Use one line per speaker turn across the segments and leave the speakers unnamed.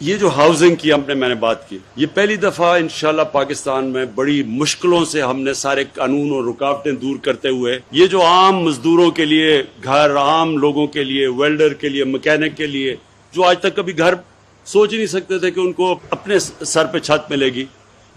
یہ جو ہاؤسنگ کی میں نے بات کی، یہ پہلی دفعہ انشاءاللہ پاکستان میں بڑی مشکلوں سے ہم نے سارے قانون اور رکاوٹیں دور کرتے ہوئے یہ جو عام مزدوروں کے لیے گھر، عام لوگوں کے لیے، ویلڈر کے لیے، مکینک کے لیے، جو آج تک کبھی گھر سوچ ہی نہیں سکتے تھے کہ ان کو اپنے سر پہ چھت ملے گی،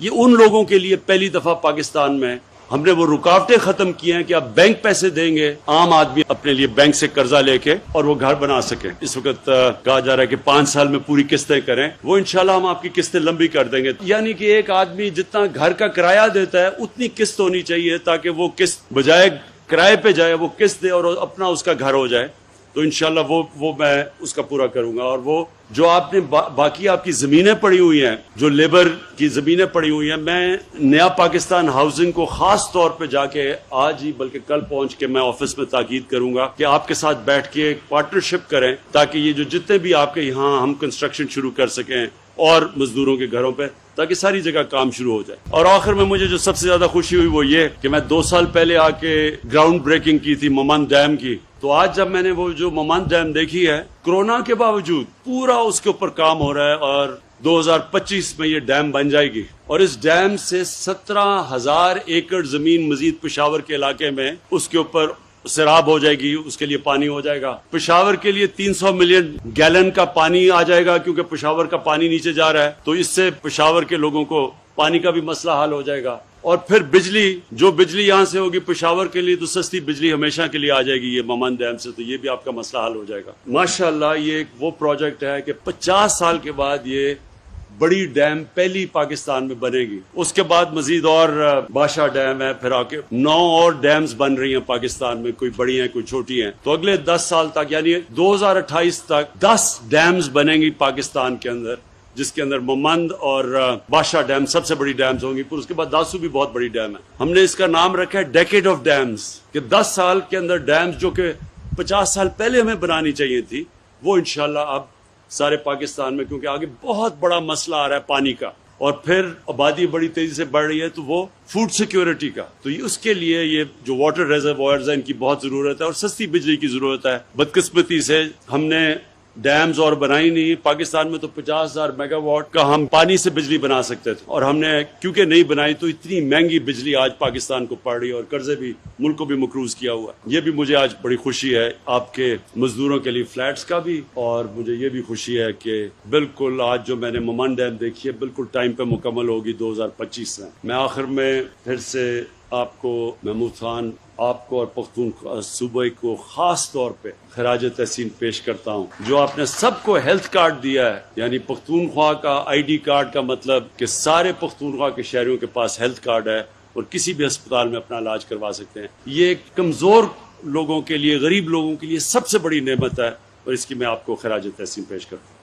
یہ ان لوگوں کے لیے پہلی دفعہ پاکستان میں ہم نے وہ رکاوٹیں ختم کی ہیں کہ اب بینک پیسے دیں گے، عام آدمی اپنے لیے بینک سے قرضہ لے کے اور وہ گھر بنا سکے۔ اس وقت کہا جا رہا ہے کہ 5 سال میں پوری قسطیں کریں، وہ انشاءاللہ ہم آپ کی قسطیں لمبی کر دیں گے، یعنی کہ ایک آدمی جتنا گھر کا کرایہ دیتا ہے اتنی قسط ہونی چاہیے تاکہ وہ قسط بجائے کرائے پہ جائے وہ قسط دے اور اپنا اس کا گھر ہو جائے۔ تو انشاءاللہ وہ میں اس کا پورا کروں گا۔ اور وہ جو آپ نے باقی آپ کی زمینیں پڑی ہوئی ہیں، جو لیبر کی زمینیں پڑی ہوئی ہیں، میں نیا پاکستان ہاؤسنگ کو خاص طور پہ جا کے آج ہی بلکہ کل پہنچ کے میں آفس میں تاکید کروں گا کہ آپ کے ساتھ بیٹھ کے ایک پارٹنرشپ کریں تاکہ یہ جو جتنے بھی آپ کے یہاں ہم کنسٹرکشن شروع کر سکیں اور مزدوروں کے گھروں پہ، تاکہ ساری جگہ کام شروع ہو جائے۔ اور آخر میں مجھے جو سب سے زیادہ خوشی ہوئی وہ یہ کہ میں 2 سال پہلے آ کے گراؤنڈ بریکنگ کی تھی ممند ڈیم کی، تو آج جب میں نے وہ جو ممند ڈیم دیکھی ہے، کورونا کے باوجود پورا اس کے اوپر کام ہو رہا ہے اور 2025 میں یہ ڈیم بن جائے گی، اور اس ڈیم سے 17,000 ایکڑ زمین مزید پشاور کے علاقے میں اس کے اوپر سیراب ہو جائے گی، اس کے لیے پانی ہو جائے گا۔ پشاور کے لیے 300 ملین گیلن کا پانی آ جائے گا کیونکہ پشاور کا پانی نیچے جا رہا ہے، تو اس سے پشاور کے لوگوں کو پانی کا بھی مسئلہ حل ہو جائے گا۔ اور پھر بجلی، جو بجلی یہاں سے ہوگی پشاور کے لیے تو سستی بجلی ہمیشہ کے لیے آ جائے گی یہ ممند ڈیم سے، تو یہ بھی آپ کا مسئلہ حل ہو جائے گا۔ ماشاءاللہ یہ ایک وہ پروجیکٹ ہے کہ 50 سال کے بعد یہ بڑی ڈیم پہلی پاکستان میں بنے گی۔ اس کے بعد مزید اور بادشاہ ڈیم ہے، پھر آگے 9 اور ڈیمز بن رہی ہیں پاکستان میں، کوئی بڑی ہیں کوئی چھوٹی ہیں۔ تو اگلے 10 سال تک یعنی 2028 تک 10 ڈیمز بنیں گی پاکستان کے اندر، جس کے اندر ممند اور بادشاہ ڈیم سب سے بڑی ڈیمز ہوں گی، پھر اس کے بعد داسو بھی بہت بڑی ڈیم ہے۔ ہم نے اس کا نام رکھا ہے ڈیکیڈ آف ڈیمز، کہ 10 سال کے اندر ڈیمز جو کہ 50 سال پہلے ہمیں بنانی چاہیے تھی، وہ انشاءاللہ اب سارے پاکستان میں، کیونکہ آگے بہت بڑا مسئلہ آ رہا ہے پانی کا، اور پھر آبادی بڑی تیزی سے بڑھ رہی ہے، تو وہ فوڈ سیکیورٹی کا، تو اس کے لیے یہ جو واٹر ریزروائرز ہیں ان کی بہت ضرورت ہے اور سستی بجلی کی ضرورت ہے۔ بدقسمتی سے ہم نے ڈیمز اور بنائی نہیں، پاکستان میں تو 50,000 میگا واٹ کا ہم پانی سے بجلی بنا سکتے تھے، اور ہم نے کیونکہ نہیں بنائی تو اتنی مہنگی بجلی آج پاکستان کو پڑ رہی ہے اور قرضے بھی ملک کو بھی مقروض کیا ہوا ہے۔ یہ بھی مجھے آج بڑی خوشی ہے آپ کے مزدوروں کے لیے فلیٹس کا بھی، اور مجھے یہ بھی خوشی ہے کہ بالکل آج جو میں نے ممند ڈیم دیکھی ہے بالکل ٹائم پہ مکمل ہوگی 2025 میں۔ میں آخر میں پھر سے آپ کو، محمود خان، آپ کو اور پختونخوا صوبے کو خاص طور پہ خراج تحسین پیش کرتا ہوں، جو آپ نے سب کو ہیلتھ کارڈ دیا ہے، یعنی پختونخوا کا ID کارڈ کا مطلب کہ سارے پختونخوا کے شہریوں کے پاس ہیلتھ کارڈ ہے اور کسی بھی ہسپتال میں اپنا علاج کروا سکتے ہیں۔ یہ ایک کمزور لوگوں کے لیے، غریب لوگوں کے لیے سب سے بڑی نعمت ہے، اور اس کی میں آپ کو خراج تحسین پیش کرتا ہوں۔